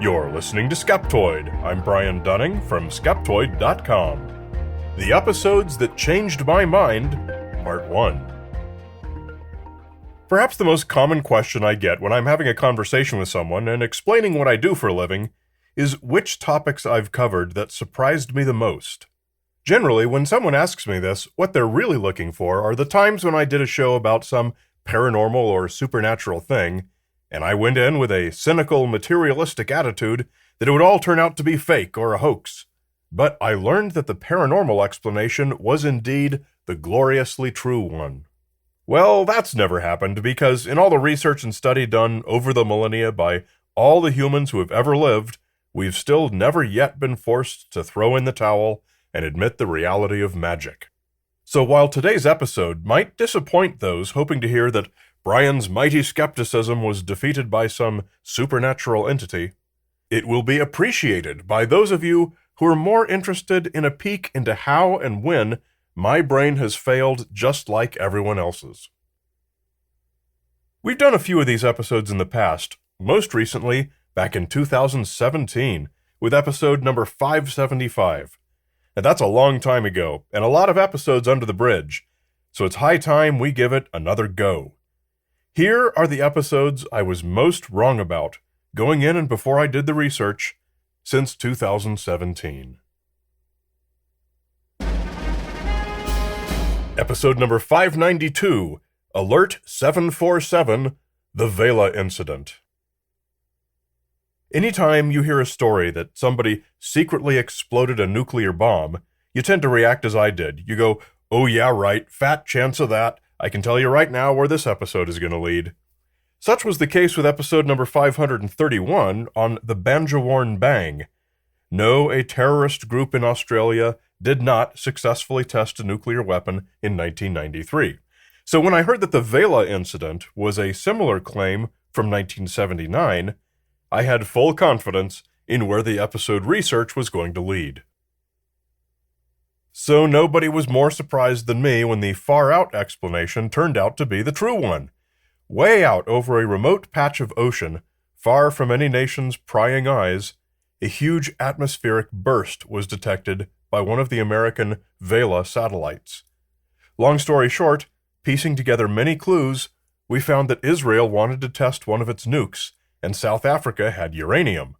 You're listening to Skeptoid. I'm Brian Dunning from Skeptoid.com. The episodes that changed my mind, Part 1. Perhaps the most common question I get when I'm having a conversation with someone and explaining what I do for a living is which topics I've covered that surprised me the most. Generally, when someone asks me this, what they're really looking for are the times when I did a show about some paranormal or supernatural thing, and I went in with a cynical, materialistic attitude that it would all turn out to be fake or a hoax. But I learned that the paranormal explanation was indeed the gloriously true one. Well, that's never happened because in all the research and study done over the millennia by all the humans who have ever lived, we've still never yet been forced to throw in the towel and admit the reality of magic. So while today's episode might disappoint those hoping to hear that Brian's mighty skepticism was defeated by some supernatural entity, it will be appreciated by those of you who are more interested in a peek into how and when my brain has failed just like everyone else's. We've done a few of these episodes in the past, most recently back in 2017 with episode number 575. And that's a long time ago, and a lot of episodes under the bridge, so it's high time we give it another go. Here are the episodes I was most wrong about, going in and before I did the research, since 2017. Episode number 592, Alert 747, The Vela Incident. Anytime you hear a story that somebody secretly exploded a nuclear bomb, you tend to react as I did. You go, oh yeah, right, fat chance of that. I can tell you right now where this episode is going to lead. Such was the case with episode number 531 on the Banjawarn Bang. No, a terrorist group in Australia did not successfully test a nuclear weapon in 1993. So when I heard that the Vela incident was a similar claim from 1979, I had full confidence in where the episode research was going to lead. So nobody was more surprised than me when the far-out explanation turned out to be the true one. Way out over a remote patch of ocean, far from any nation's prying eyes, a huge atmospheric burst was detected by one of the American Vela satellites. Long story short, piecing together many clues, we found that Israel wanted to test one of its nukes, and South Africa had uranium.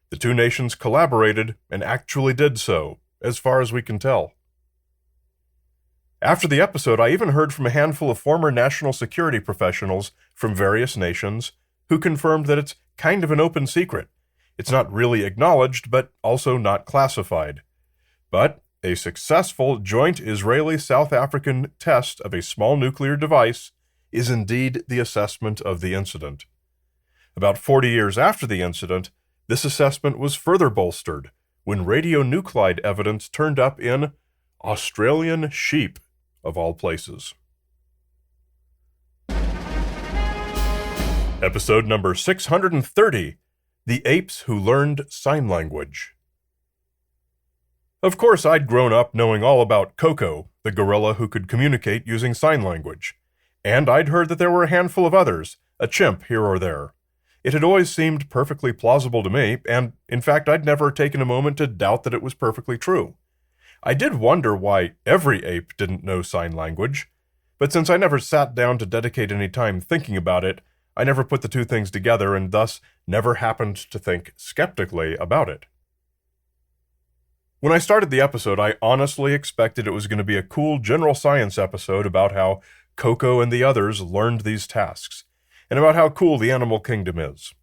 The two nations collaborated and actually did so, as far as we can tell. After the episode, I even heard from a handful of former national security professionals from various nations who confirmed that it's kind of an open secret. It's not really acknowledged, but also not classified. But a successful joint Israeli-South African test of a small nuclear device is indeed the assessment of the incident. About 40 years after the incident, this assessment was further bolstered when radionuclide evidence turned up in Australian sheep, of all places. Episode number 630, The Apes Who Learned Sign Language. Of course, I'd grown up knowing all about Koko, the gorilla who could communicate using sign language, and I'd heard that there were a handful of others, a chimp here or there. It had always seemed perfectly plausible to me, and in fact I'd never taken a moment to doubt that it was perfectly true. I did wonder why every ape didn't know sign language, but since I never sat down to dedicate any time thinking about it, I never put the two things together and thus never happened to think skeptically about it. When I started the episode, I honestly expected it was going to be a cool general science episode about how Koko and the others learned these tasks, and about how cool the animal kingdom is.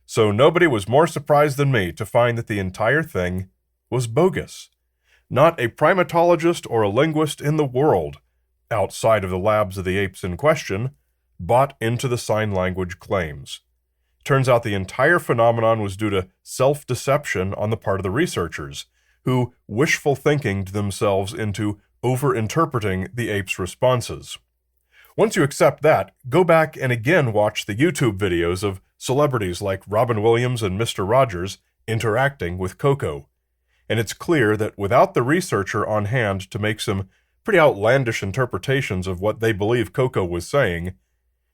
So nobody was more surprised than me to find that the entire thing was bogus. Not a primatologist or a linguist in the world, outside of the labs of the apes in question, bought into the sign language claims. Turns out the entire phenomenon was due to self-deception on the part of the researchers, who wishful thinkinged themselves into over-interpreting the apes' responses. Once you accept that, go back and again watch the YouTube videos of celebrities like Robin Williams and Mr. Rogers interacting with Koko. And it's clear that without the researcher on hand to make some pretty outlandish interpretations of what they believe Koko was saying,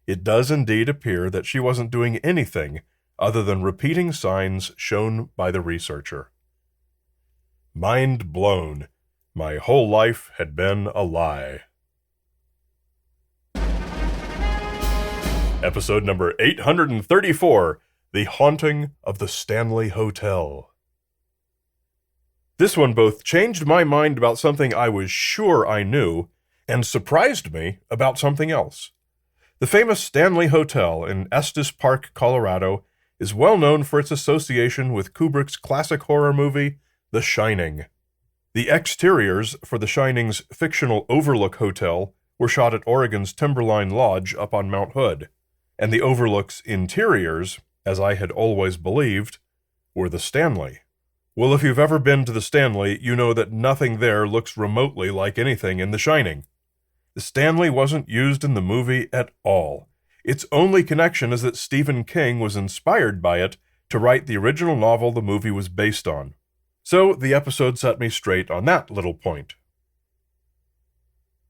it does indeed appear that she wasn't doing anything other than repeating signs shown by the researcher. Mind blown. My whole life had been a lie. Episode number 834, The Haunting of the Stanley Hotel. This one both changed my mind about something I was sure I knew and surprised me about something else. The famous Stanley Hotel in Estes Park, Colorado, is well known for its association with Kubrick's classic horror movie, The Shining. The exteriors for The Shining's fictional Overlook Hotel were shot at Oregon's Timberline Lodge up on Mount Hood, and the Overlook's interiors, as I had always believed, were the Stanley. Well, if you've ever been to the Stanley, you know that nothing there looks remotely like anything in The Shining. The Stanley wasn't used in the movie at all. Its only connection is that Stephen King was inspired by it to write the original novel the movie was based on. So the episode set me straight on that little point.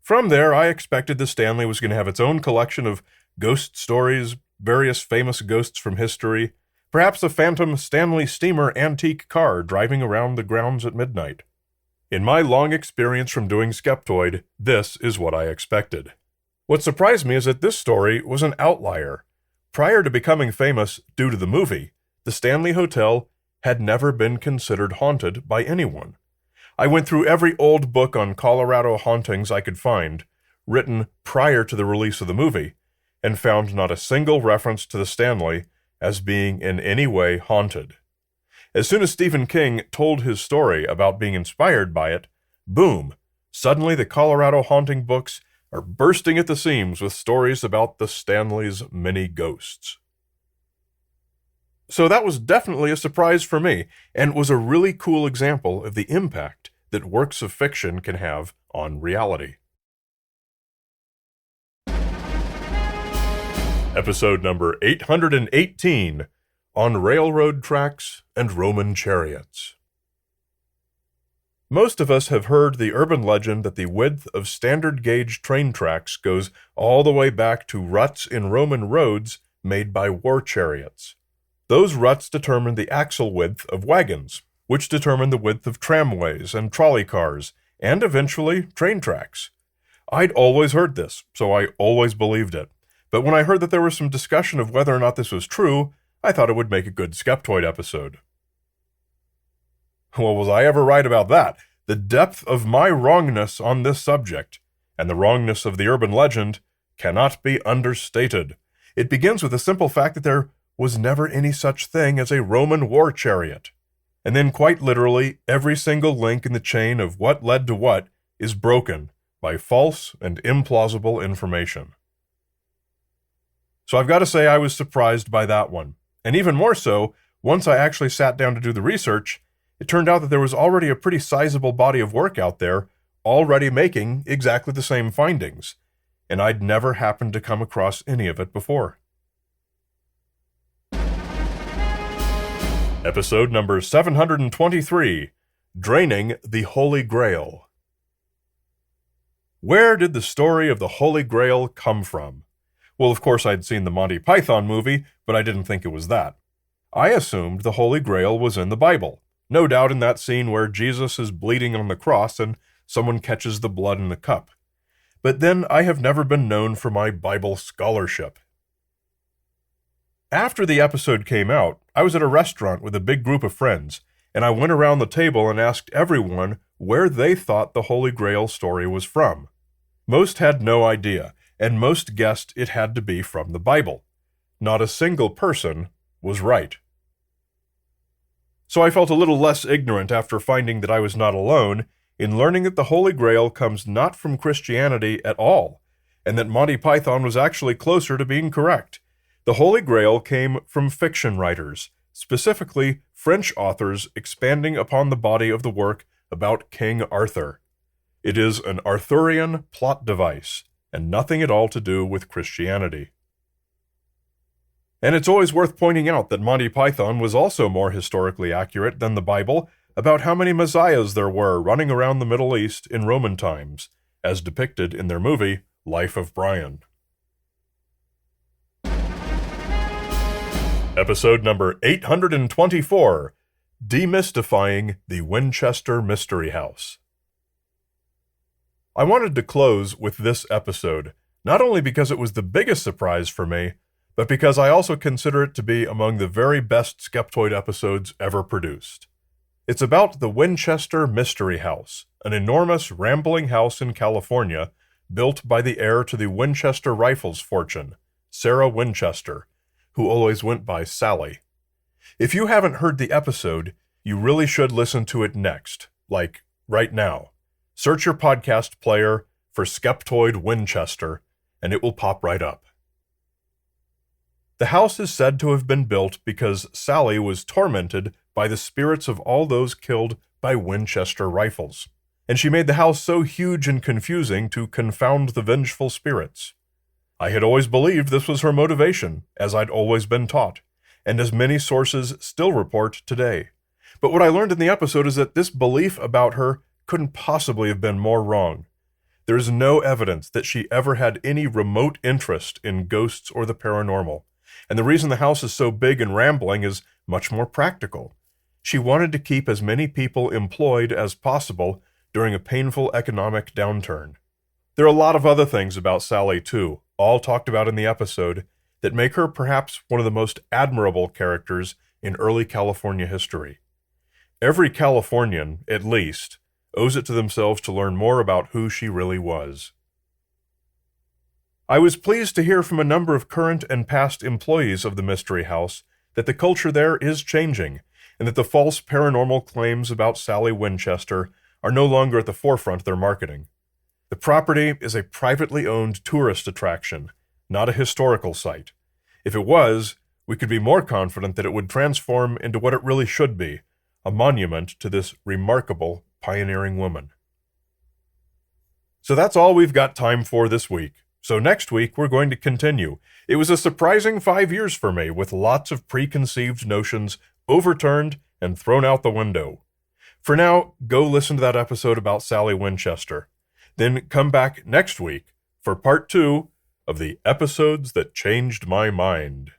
From there, I expected the Stanley was going to have its own collection of ghost stories, various famous ghosts from history, perhaps a phantom Stanley steamer antique car driving around the grounds at midnight. In my long experience from doing Skeptoid, this is what I expected. What surprised me is that this story was an outlier. Prior to becoming famous due to the movie, the Stanley Hotel had never been considered haunted by anyone. I went through every old book on Colorado hauntings I could find, written prior to the release of the movie, and found not a single reference to the Stanley as being in any way haunted. As soon as Stephen King told his story about being inspired by it, boom, suddenly the Colorado haunting books are bursting at the seams with stories about the Stanley's many ghosts. So that was definitely a surprise for me, and was a really cool example of the impact that works of fiction can have on reality. Episode number 818, On Railroad Tracks and Roman Chariots. Most of us have heard the urban legend that the width of standard gauge train tracks goes all the way back to ruts in Roman roads made by war chariots. Those ruts determine the axle width of wagons, which determine the width of tramways and trolley cars, and eventually train tracks. I'd always heard this, so I always believed it. But when I heard that there was some discussion of whether or not this was true, I thought it would make a good Skeptoid episode. Well, was I ever right about that? The depth of my wrongness on this subject, and the wrongness of the urban legend, cannot be understated. It begins with the simple fact that there was never any such thing as a Roman war chariot. And then quite literally, every single link in the chain of what led to what is broken by false and implausible information. So I've got to say I was surprised by that one. And even more so, once I actually sat down to do the research, it turned out that there was already a pretty sizable body of work out there already making exactly the same findings, and I'd never happened to come across any of it before. Episode number 723, Draining the Holy Grail. Where did the story of the Holy Grail come from? Well, of course I'd seen the Monty Python movie, but I didn't think it was that. I assumed the Holy Grail was in the Bible, no doubt in that scene where Jesus is bleeding on the cross and someone catches the blood in the cup. But then I have never been known for my Bible scholarship. After the episode came out, I was at a restaurant with a big group of friends, and I went around the table and asked everyone where they thought the Holy Grail story was from. Most had no idea, and most guessed it had to be from the Bible. Not a single person was right. So I felt a little less ignorant after finding that I was not alone in learning that the Holy Grail comes not from Christianity at all, and that Monty Python was actually closer to being correct. The Holy Grail came from fiction writers, specifically French authors expanding upon the body of the work about King Arthur. It is an Arthurian plot device, and nothing at all to do with Christianity. And it's always worth pointing out that Monty Python was also more historically accurate than the Bible about how many messiahs there were running around the Middle East in Roman times, as depicted in their movie, Life of Brian. Episode number 824, Demystifying the Winchester Mystery House. I wanted to close with this episode, not only because it was the biggest surprise for me, but because I also consider it to be among the very best Skeptoid episodes ever produced. It's about the Winchester Mystery House, an enormous rambling house in California built by the heir to the Winchester Rifles fortune, Sarah Winchester, who always went by Sally. If you haven't heard the episode, you really should listen to it next, like right now. Search your podcast player for Skeptoid Winchester, and it will pop right up. The house is said to have been built because Sally was tormented by the spirits of all those killed by Winchester rifles, and she made the house so huge and confusing to confound the vengeful spirits. I had always believed this was her motivation, as I'd always been taught, and as many sources still report today. But what I learned in the episode is that this belief about her couldn't possibly have been more wrong. There is no evidence that she ever had any remote interest in ghosts or the paranormal, and the reason the house is so big and rambling is much more practical. She wanted to keep as many people employed as possible during a painful economic downturn. There are a lot of other things about Sally, too, all talked about in the episode, that make her perhaps one of the most admirable characters in early California history. Every Californian, at least, owes it to themselves to learn more about who she really was. I was pleased to hear from a number of current and past employees of the Mystery House that the culture there is changing, and that the false paranormal claims about Sally Winchester are no longer at the forefront of their marketing. The property is a privately owned tourist attraction, not a historical site. If it was, we could be more confident that it would transform into what it really should be, a monument to this remarkable, pioneering woman. So that's all we've got time for this week. So next week, we're going to continue. It was a surprising 5 years for me, with lots of preconceived notions overturned and thrown out the window. For now, go listen to that episode about Sally Winchester. Then come back next week for part 2 of the episodes that changed my mind.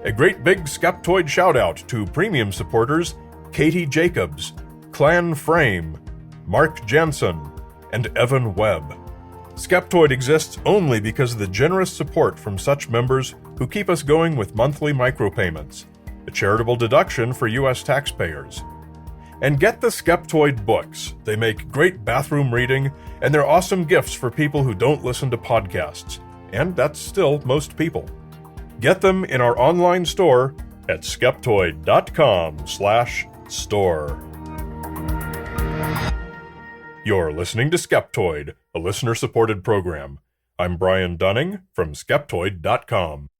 A great big Skeptoid shout-out to premium supporters Katie Jacobs, Clan Frame, Mark Jansen, and Evan Webb. Skeptoid exists only because of the generous support from such members who keep us going with monthly micropayments, a charitable deduction for U.S. taxpayers. And get the Skeptoid books. They make great bathroom reading, and they're awesome gifts for people who don't listen to podcasts. And that's still most people. Get them in our online store at skeptoid.com/store. You're listening to Skeptoid, a listener-supported program. I'm Brian Dunning from Skeptoid.com.